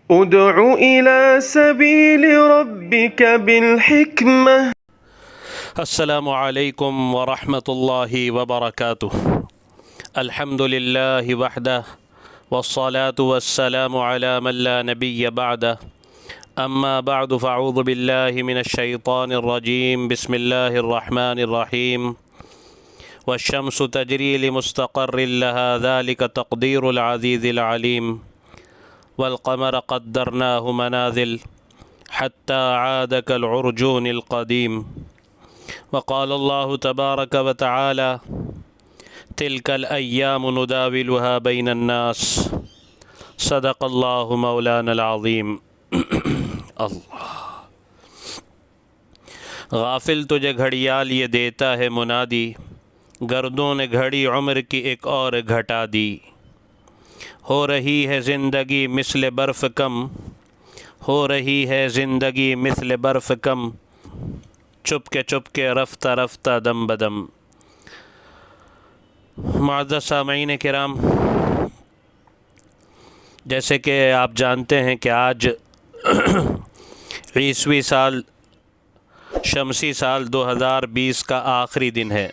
ادع إلى سبيل ربك بالحكمة. السلام علیکم ورحمۃ اللہ وبرکاتہ. الحمد للہ وحدہ والصلاة والسلام علی من لا نبی بعدہ. اما بعد فاعوذ باللہ من الشیطان الرجیم. بسم اللہ الرحمن الرحیم. والشمس تجری لمستقر لها ذلك تقدیر العزیز العلیم. والقمر قدرناه منازل حتى عاد كالعرجون القديم. وقال الله تبارك وتعالى تلك الأيام نداولها بين الناس. صدق الله مولانا العظيم. اللہ. غافل تجھے گھڑیال یہ دیتا ہے منادی، گردوں نے گھڑی عمر کی ایک اور گھٹا دی. ہو رہی ہے زندگی مثل برف کم، ہو رہی ہے زندگی مثل برف کم، چپ کے رفتہ رفتہ دم بدم. معزز سامعین کرام، جیسے کہ آپ جانتے ہیں کہ آج عیسوی سال شمسی سال 2020 کا آخری دن ہے.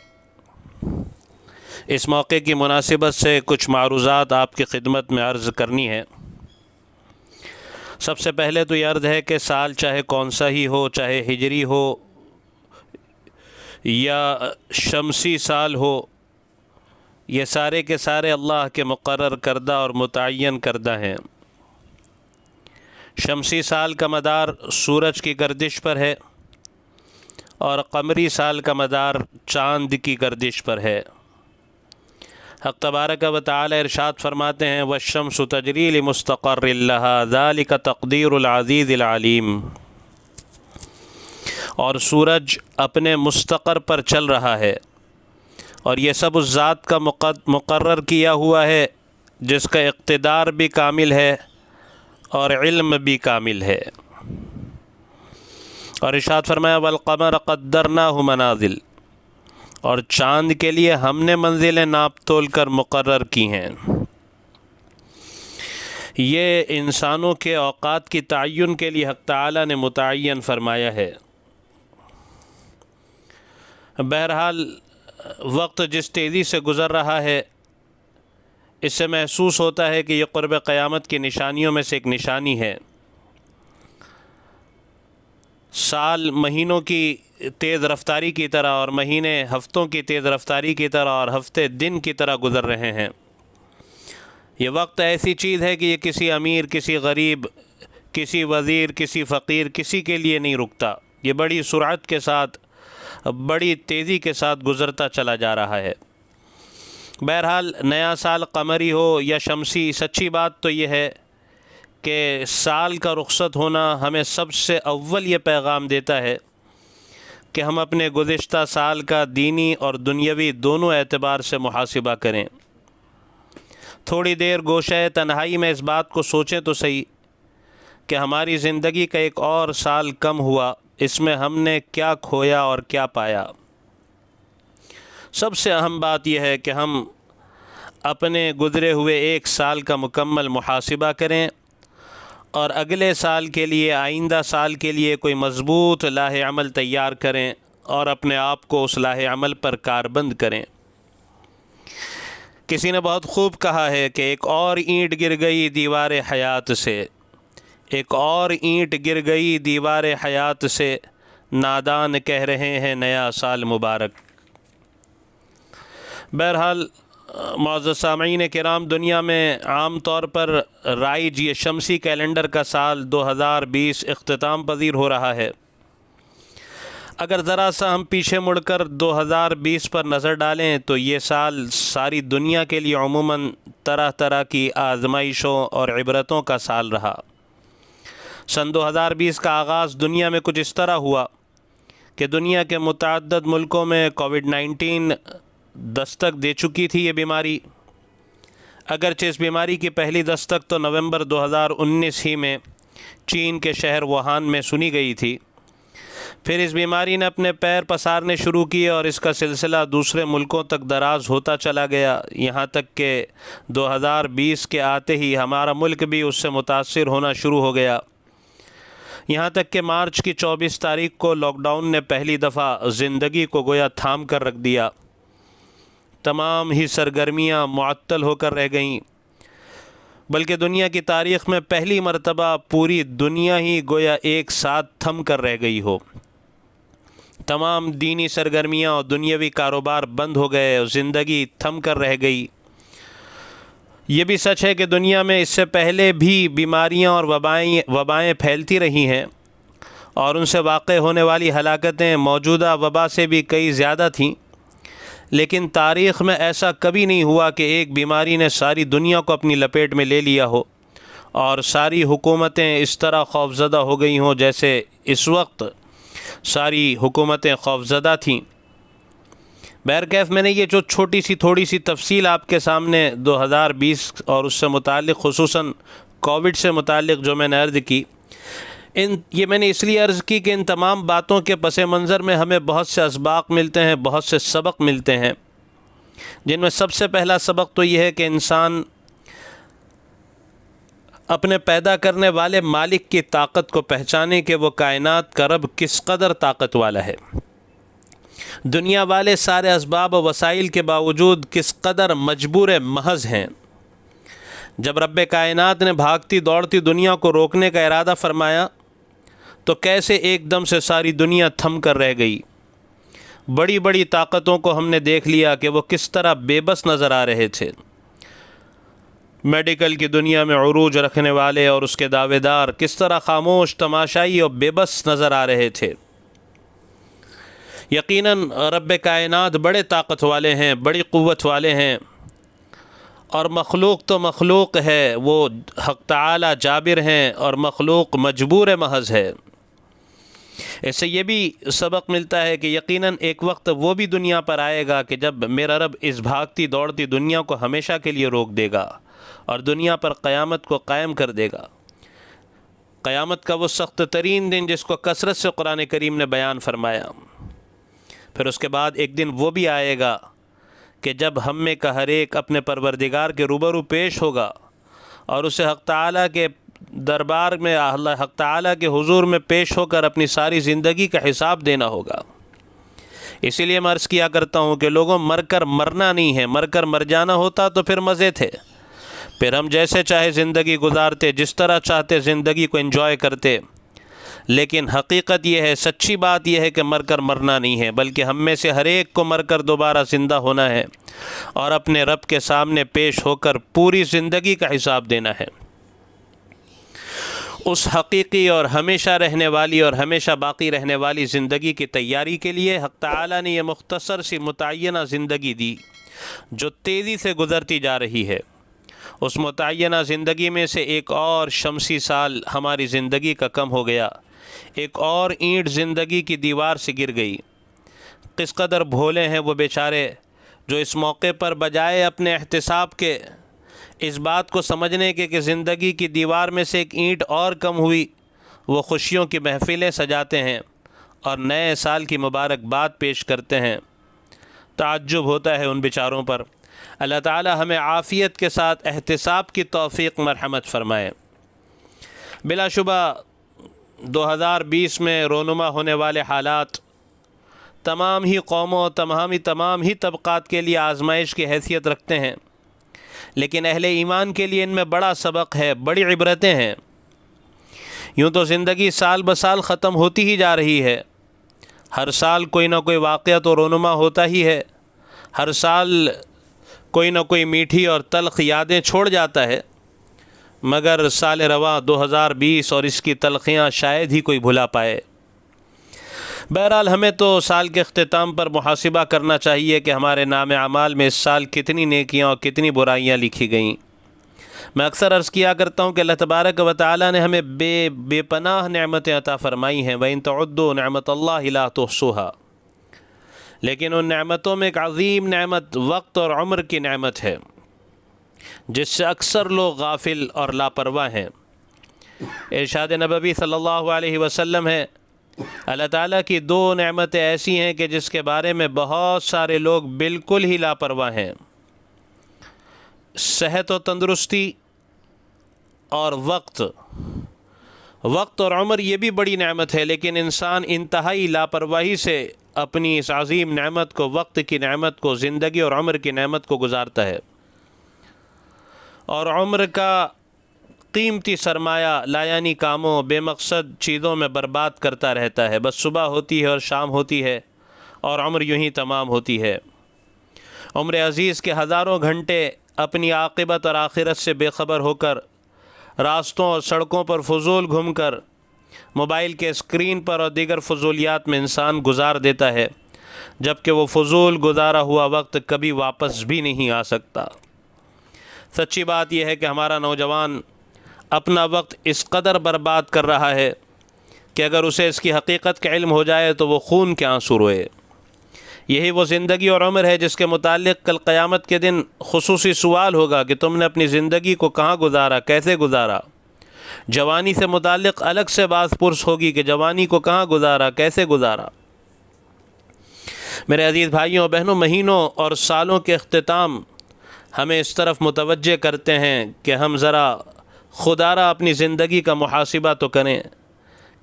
اس موقع کی مناسبت سے کچھ معروضات آپ کی خدمت میں عرض کرنی ہے. سب سے پہلے تو یہ عرض ہے کہ سال چاہے کون سا ہی ہو، چاہے ہجری ہو یا شمسی سال ہو، یہ سارے کے سارے اللہ کے مقرر کردہ اور متعین کردہ ہیں. شمسی سال کا مدار سورج کی گردش پر ہے اور قمری سال کا مدار چاند کی گردش پر ہے. حق تبارک و تعالی ارشاد فرماتے ہیں والشمس تجری لمستقر لها ذلك تقدیر العزیز العلیم. اور سورج اپنے مستقر پر چل رہا ہے اور یہ سب اس ذات کا مقرر کیا ہوا ہے جس کا اقتدار بھی کامل ہے اور علم بھی کامل ہے. اور ارشاد فرمایا والقمر قدرناه منازل، اور چاند کے لیے ہم نے منزلیں ناپ تول کر مقرر کی ہیں. یہ انسانوں کے اوقات کی تعین کے لیے حق تعالی نے متعین فرمایا ہے. بہرحال وقت جس تیزی سے گزر رہا ہے، اس سے محسوس ہوتا ہے کہ یہ قرب قیامت کی نشانیوں میں سے ایک نشانی ہے. سال مہینوں کی تیز رفتاری کی طرح اور مہینے ہفتوں کی تیز رفتاری کی طرح اور ہفتے دن کی طرح گزر رہے ہیں. یہ وقت ایسی چیز ہے کہ یہ کسی امیر، کسی غریب، کسی وزیر، کسی فقیر، کسی کے لیے نہیں رکتا. یہ بڑی سرعت کے ساتھ، بڑی تیزی کے ساتھ گزرتا چلا جا رہا ہے. بہرحال نیا سال قمری ہو یا شمسی، سچی بات تو یہ ہے کہ سال کا رخصت ہونا ہمیں سب سے اول یہ پیغام دیتا ہے کہ ہم اپنے گزشتہ سال کا دینی اور دنیاوی دونوں اعتبار سے محاسبہ کریں. تھوڑی دیر گوشہ تنہائی میں اس بات کو سوچیں تو صحیح کہ ہماری زندگی کا ایک اور سال کم ہوا، اس میں ہم نے کیا کھویا اور کیا پایا. سب سے اہم بات یہ ہے کہ ہم اپنے گزرے ہوئے ایک سال کا مکمل محاسبہ کریں اور اگلے سال کے لیے، آئندہ سال کے لیے کوئی مضبوط لاہ عمل تیار کریں اور اپنے آپ کو اس لاہ عمل پر کاربند کریں. کسی نے بہت خوب کہا ہے کہ ایک اور اینٹ گر گئی دیوار حیات سے، ایک اور اینٹ گر گئی دیوار حیات سے، نادان کہہ رہے ہیں نیا سال مبارک. بہرحال معزز سامعین کرام، دنیا میں عام طور پر رائج یہ شمسی کیلنڈر کا سال 2020 اختتام پذیر ہو رہا ہے. اگر ذرا سا ہم پیچھے مڑ کر 2020 پر نظر ڈالیں تو یہ سال ساری دنیا کے لیے عموماً طرح طرح کی آزمائشوں اور عبرتوں کا سال رہا. سن 2020 کا آغاز دنیا میں کچھ اس طرح ہوا کہ دنیا کے متعدد ملکوں میں کووڈ-19 دستک دے چکی تھی. یہ بیماری، اگرچہ اس بیماری کی پہلی دستک تو نومبر 2019 ہی میں چین کے شہر ووہان میں سنی گئی تھی، پھر اس بیماری نے اپنے پیر پسارنے شروع کیے اور اس کا سلسلہ دوسرے ملکوں تک دراز ہوتا چلا گیا، یہاں تک کہ 2020 کے آتے ہی ہمارا ملک بھی اس سے متاثر ہونا شروع ہو گیا، یہاں تک کہ مارچ کی 24 تاریخ کو لاک ڈاؤن نے پہلی دفعہ زندگی کو گویا تھام کر رکھ دیا۔ تمام ہی سرگرمیاں معطل ہو کر رہ گئیں، بلکہ دنیا کی تاریخ میں پہلی مرتبہ پوری دنیا ہی گویا ایک ساتھ تھم کر رہ گئی ہو۔ تمام دینی سرگرمیاں اور دنیاوی کاروبار بند ہو گئے اور زندگی تھم کر رہ گئی۔ یہ بھی سچ ہے کہ دنیا میں اس سے پہلے بھی بیماریاں اور وبائیں پھیلتی رہی ہیں اور ان سے واقع ہونے والی ہلاکتیں موجودہ وبا سے بھی کئی زیادہ تھیں، لیکن تاریخ میں ایسا کبھی نہیں ہوا کہ ایک بیماری نے ساری دنیا کو اپنی لپیٹ میں لے لیا ہو اور ساری حکومتیں اس طرح خوفزدہ ہو گئی ہوں جیسے اس وقت ساری حکومتیں خوفزدہ تھیں۔ بہرکیف میں نے یہ جو تھوڑی سی تفصیل آپ کے سامنے 2020 اور اس سے متعلق خصوصاً کووڈ سے متعلق جو میں نے عرض کی، یہ میں نے اس لیے عرض کی کہ ان تمام باتوں کے پس منظر میں ہمیں بہت سے اسباق ملتے ہیں، بہت سے سبق ملتے ہیں، جن میں سب سے پہلا سبق تو یہ ہے کہ انسان اپنے پیدا کرنے والے مالک کی طاقت کو پہچانے کہ وہ کائنات کا رب کس قدر طاقت والا ہے، دنیا والے سارے اسباب و وسائل کے باوجود کس قدر مجبور محض ہیں۔ جب رب کائنات نے بھاگتی دوڑتی دنیا کو روکنے کا ارادہ فرمایا تو کیسے ایک دم سے ساری دنیا تھم کر رہ گئی۔ بڑی بڑی طاقتوں کو ہم نے دیکھ لیا کہ وہ کس طرح بے بس نظر آ رہے تھے۔ میڈیکل کی دنیا میں عروج رکھنے والے اور اس کے دعوے دار کس طرح خاموش، تماشائی اور بے بس نظر آ رہے تھے۔ یقیناً رب کائنات بڑے طاقت والے ہیں، بڑی قوت والے ہیں، اور مخلوق تو مخلوق ہے، وہ حق تعالی جابر ہیں اور مخلوق مجبور محض ہے۔ اس سے یہ بھی سبق ملتا ہے کہ یقیناً ایک وقت وہ بھی دنیا پر آئے گا کہ جب میرا رب اس بھاگتی دوڑتی دنیا کو ہمیشہ کے لیے روک دے گا اور دنیا پر قیامت کو قائم کر دے گا۔ قیامت کا وہ سخت ترین دن جس کو کثرت سے قرآن کریم نے بیان فرمایا۔ پھر اس کے بعد ایک دن وہ بھی آئے گا کہ جب ہم میں کا ہر ایک اپنے پروردگار کے روبرو پیش ہوگا اور اسے حق تعالیٰ کے دربار میں، حق تعالیٰ کے حضور میں پیش ہو کر اپنی ساری زندگی کا حساب دینا ہوگا۔ اسی لیے میں عرض کیا کرتا ہوں کہ لوگوں، مر کر مرنا نہیں ہے، مر کر مر جانا ہوتا تو پھر مزے تھے، پھر ہم جیسے چاہے زندگی گزارتے، جس طرح چاہتے زندگی کو انجوائے کرتے، لیکن حقیقت یہ ہے، سچی بات یہ ہے کہ مر کر مرنا نہیں ہے، بلکہ ہم میں سے ہر ایک کو مر کر دوبارہ زندہ ہونا ہے اور اپنے رب کے سامنے پیش ہو کر پوری زندگی کا حساب دینا ہے۔ اس حقیقی اور ہمیشہ رہنے والی اور ہمیشہ باقی رہنے والی زندگی کی تیاری کے لیے حق تعالیٰ نے یہ مختصر سی متعینہ زندگی دی جو تیزی سے گزرتی جا رہی ہے۔ اس متعینہ زندگی میں سے ایک اور شمسی سال ہماری زندگی کا کم ہو گیا، ایک اور اینٹ زندگی کی دیوار سے گر گئی۔ کس قدر بھولے ہیں وہ بیچارے جو اس موقع پر بجائے اپنے احتساب کے، اس بات کو سمجھنے کے کہ زندگی کی دیوار میں سے ایک اینٹ اور کم ہوئی، وہ خوشیوں کی محفلیں سجاتے ہیں اور نئے سال کی مبارکباد پیش کرتے ہیں۔ تعجب ہوتا ہے ان بیچاروں پر۔ اللہ تعالی ہمیں عافیت کے ساتھ احتساب کی توفیق مرحمت فرمائے۔ بلا شبہ 2020 میں رونما ہونے والے حالات تمام ہی قوموں، تمام ہی طبقات کے لیے آزمائش کی حیثیت رکھتے ہیں، لیکن اہل ایمان کے لیے ان میں بڑا سبق ہے، بڑی عبرتیں ہیں۔ یوں تو زندگی سال بسال ختم ہوتی ہی جا رہی ہے، ہر سال کوئی نہ کوئی واقعہ تو رونما ہوتا ہی ہے، ہر سال کوئی نہ کوئی میٹھی اور تلخ یادیں چھوڑ جاتا ہے، مگر سال رواں 2020 اور اس کی تلخیاں شاید ہی کوئی بھلا پائے۔ بہرحال ہمیں تو سال کے اختتام پر محاسبہ کرنا چاہیے کہ ہمارے نام اعمال میں اس سال کتنی نیکیاں اور کتنی برائیاں لکھی گئیں۔ میں اکثر عرض کیا کرتا ہوں کہ اللہ تبارک و تعالی نے ہمیں بے پناہ نعمتیں عطا فرمائی ہیں، وَإِن تَعُدُّوا نِعْمَتَ اللَّهِ لَا تُحْصُوهَا، لیکن ان نعمتوں میں ایک عظیم نعمت وقت اور عمر کی نعمت ہے، جس سے اکثر لوگ غافل اور لاپرواہ ہیں۔ ارشاد نبوی صلی اللہ علیہ وسلم ہے اللہ تعالیٰ کی دو نعمتیں ایسی ہیں کہ جس کے بارے میں بہت سارے لوگ بالکل ہی لاپرواہ ہیں، صحت و تندرستی اور وقت اور عمر. یہ بھی بڑی نعمت ہے، لیکن انسان انتہائی لاپرواہی سے اپنی اس عظیم نعمت کو، وقت کی نعمت کو، زندگی اور عمر کی نعمت کو گزارتا ہے، اور عمر کا قیمتی سرمایہ لایانی کاموں، بے مقصد چیزوں میں برباد کرتا رہتا ہے. بس صبح ہوتی ہے اور شام ہوتی ہے اور عمر یوں ہی تمام ہوتی ہے. عمر عزیز کے ہزاروں گھنٹے اپنی عاقبت اور آخرت سے بے خبر ہو کر راستوں اور سڑکوں پر فضول گھوم کر موبائل کے اسکرین پر اور دیگر فضولیات میں انسان گزار دیتا ہے، جبکہ وہ فضول گزارا ہوا وقت کبھی واپس بھی نہیں آ سکتا. سچی بات یہ ہے کہ ہمارا نوجوان اپنا وقت اس قدر برباد کر رہا ہے کہ اگر اسے اس کی حقیقت کا علم ہو جائے تو وہ خون کے آنسو روئے. یہی وہ زندگی اور عمر ہے جس کے متعلق کل قیامت کے دن خصوصی سوال ہوگا کہ تم نے اپنی زندگی کو کہاں گزارا، کیسے گزارا. جوانی سے متعلق الگ سے بات پرس ہوگی کہ جوانی کو کہاں گزارا، کیسے گزارا. میرے عزیز بھائیوں اور بہنوں، مہینوں اور سالوں کے اختتام ہمیں اس طرف متوجہ کرتے ہیں کہ ہم ذرا خدا را اپنی زندگی کا محاسبہ تو کریں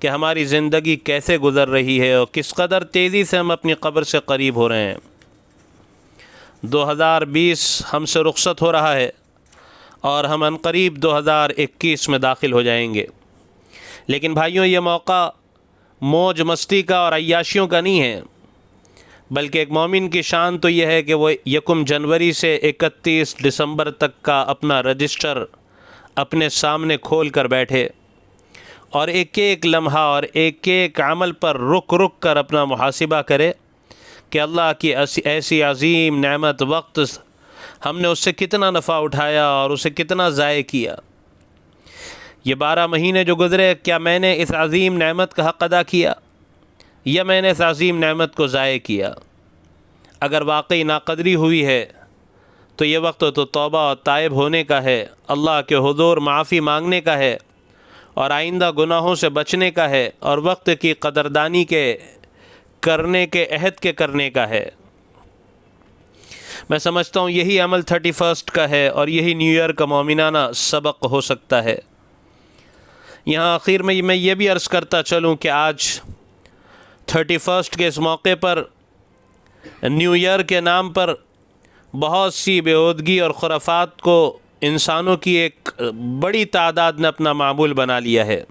کہ ہماری زندگی کیسے گزر رہی ہے اور کس قدر تیزی سے ہم اپنی قبر سے قریب ہو رہے ہیں. 2020 ہم سے رخصت ہو رہا ہے اور ہم عنقریب 2021 میں داخل ہو جائیں گے. لیکن بھائیوں، یہ موقع موج مستی کا اور عیاشیوں کا نہیں ہے، بلکہ ایک مومن کی شان تو یہ ہے کہ وہ 1 جنوری سے 31 دسمبر تک کا اپنا رجسٹر اپنے سامنے کھول کر بیٹھے اور ایک ایک لمحہ اور ایک ایک عمل پر رک کر اپنا محاسبہ کرے کہ اللہ کی ایسی عظیم نعمت وقت ہم نے اس سے کتنا نفع اٹھایا اور اسے کتنا ضائع کیا. یہ 12 مہینے جو گزرے، کیا میں نے اس عظیم نعمت کا حق ادا کیا یا میں نے اس عظیم نعمت کو ضائع کیا؟ اگر واقعی ناقدری ہوئی ہے تو یہ وقت تو توبہ اور تائب ہونے کا ہے، اللہ کے حضور معافی مانگنے کا ہے اور آئندہ گناہوں سے بچنے کا ہے، اور وقت کی قدردانی کے کرنے کے عہد کے کرنے کا ہے. میں سمجھتا ہوں یہی عمل 31 کا ہے اور یہی نیو ایئر کا مومنانہ سبق ہو سکتا ہے. یہاں آخر میں یہ بھی عرض کرتا چلوں کہ آج 31 کے اس موقع پر نیو ایئر کے نام پر بہت سی بےہودگی اور خرافات کو انسانوں کی ایک بڑی تعداد نے اپنا معمول بنا لیا ہے،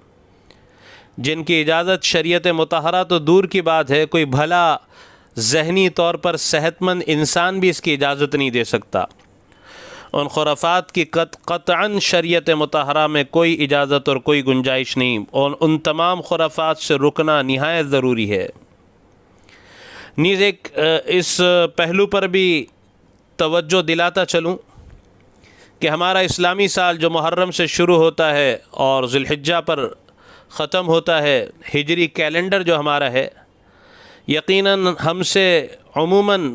جن کی اجازت شریعت مطہرہ تو دور کی بات ہے، کوئی بھلا ذہنی طور پر صحت مند انسان بھی اس کی اجازت نہیں دے سکتا. ان خرافات کی قطعاً شریعت مطہرہ میں کوئی اجازت اور کوئی گنجائش نہیں، اور ان تمام خرافات سے رکنا نہایت ضروری ہے. نیز ایک اس پہلو پر بھی توجہ دلاتا چلوں کہ ہمارا اسلامی سال جو محرم سے شروع ہوتا ہے اور ذی الحجہ پر ختم ہوتا ہے، ہجری کیلنڈر جو ہمارا ہے، یقیناً ہم سے عموماً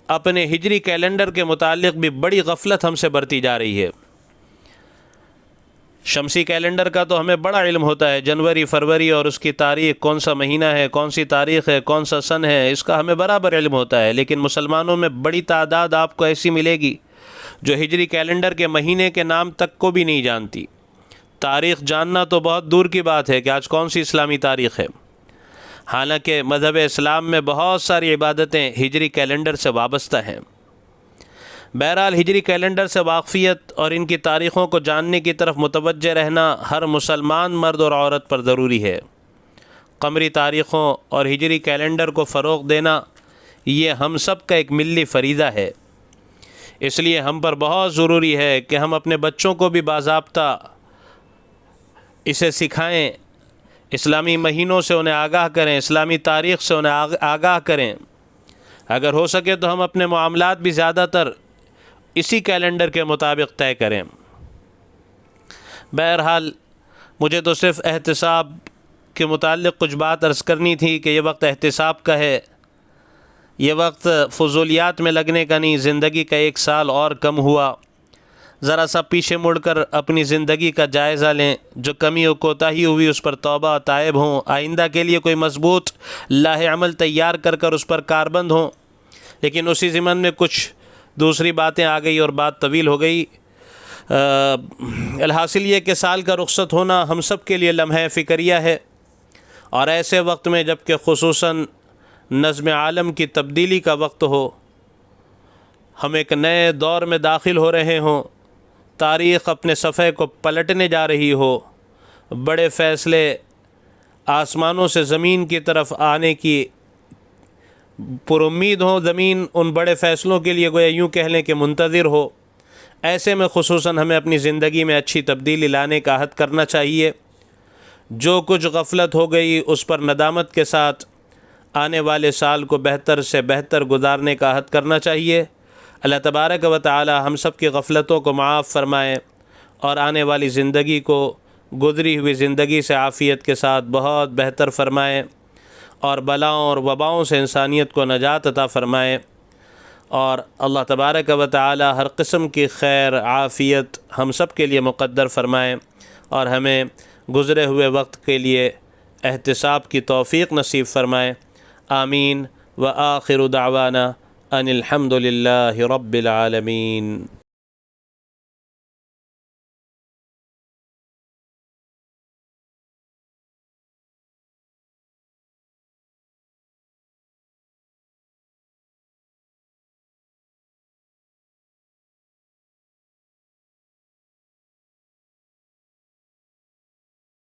اپنے ہجری کیلنڈر کے متعلق بھی بڑی غفلت ہم سے برتی جا رہی ہے. شمسی کیلنڈر کا تو ہمیں بڑا علم ہوتا ہے، جنوری، فروری اور اس کی تاریخ، کون سا مہینہ ہے، کون سی تاریخ ہے، کون سا سن ہے، اس کا ہمیں برابر علم ہوتا ہے. لیکن مسلمانوں میں بڑی تعداد آپ کو ایسی ملے گی جو ہجری کیلنڈر کے مہینے کے نام تک کو بھی نہیں جانتی. تاریخ جاننا تو بہت دور کی بات ہے کہ آج کون سی اسلامی تاریخ ہے، حالانکہ مذہب اسلام میں بہت ساری عبادتیں ہجری کیلنڈر سے وابستہ ہیں. بہرحال ہجری کیلنڈر سے واقفیت اور ان کی تاریخوں کو جاننے کی طرف متوجہ رہنا ہر مسلمان مرد اور عورت پر ضروری ہے. قمری تاریخوں اور ہجری کیلنڈر کو فروغ دینا یہ ہم سب کا ایک ملی فریضہ ہے. اس لیے ہم پر بہت ضروری ہے کہ ہم اپنے بچوں کو بھی باضابطہ اسے سکھائیں، اسلامی مہینوں سے انہیں آگاہ کریں، اسلامی تاریخ سے انہیں آگاہ کریں. اگر ہو سکے تو ہم اپنے معاملات بھی زیادہ تر اسی کیلنڈر کے مطابق طے کریں. بہرحال مجھے تو صرف احتساب کے متعلق کچھ بات عرض کرنی تھی کہ یہ وقت احتساب کا ہے، یہ وقت فضولیات میں لگنے کا نہیں. زندگی کا 1 سال اور کم ہوا، ذرا سا پیچھے مڑ کر اپنی زندگی کا جائزہ لیں، جو کمی و کوتاہی ہوئی اس پر توبہ تائب ہوں، آئندہ کے لیے کوئی مضبوط لاہ عمل تیار کر اس پر کاربند ہوں۔ لیکن اسی ضمن میں کچھ دوسری باتیں آ گئی اور بات طویل ہو گئی۔ الحاصل یہ کہ سال کا رخصت ہونا ہم سب کے لیے لمحہ فکریہ ہے، اور ایسے وقت میں جب کہ خصوصاً نظم عالم کی تبدیلی کا وقت ہو، ہم ایک نئے دور میں داخل ہو رہے ہوں، تاریخ اپنے صفحے کو پلٹنے جا رہی ہو، بڑے فیصلے آسمانوں سے زمین کی طرف آنے کی پر امید ہو، زمین ان بڑے فیصلوں کے لیے گویا یوں کہہ لیں کہ منتظر ہو، ایسے میں خصوصاً ہمیں اپنی زندگی میں اچھی تبدیلی لانے کا عہد کرنا چاہیے۔ جو کچھ غفلت ہو گئی اس پر ندامت کے ساتھ آنے والے سال کو بہتر سے بہتر گزارنے کا عہد کرنا چاہیے۔ اللہ تبارک و تعالی ہم سب کی غفلتوں کو معاف فرمائے اور آنے والی زندگی کو گزری ہوئی زندگی سے عافیت کے ساتھ بہت بہتر فرمائے، اور بلاؤں اور وباؤں سے انسانیت کو نجات عطا فرمائے، اور اللہ تبارک و تعالی ہر قسم کی خیر عافیت ہم سب کے لیے مقدر فرمائے، اور ہمیں گزرے ہوئے وقت کے لیے احتساب کی توفیق نصیب فرمائے۔ آمین۔ وآخر دعوانا ان الحمد للہ رب العالمین۔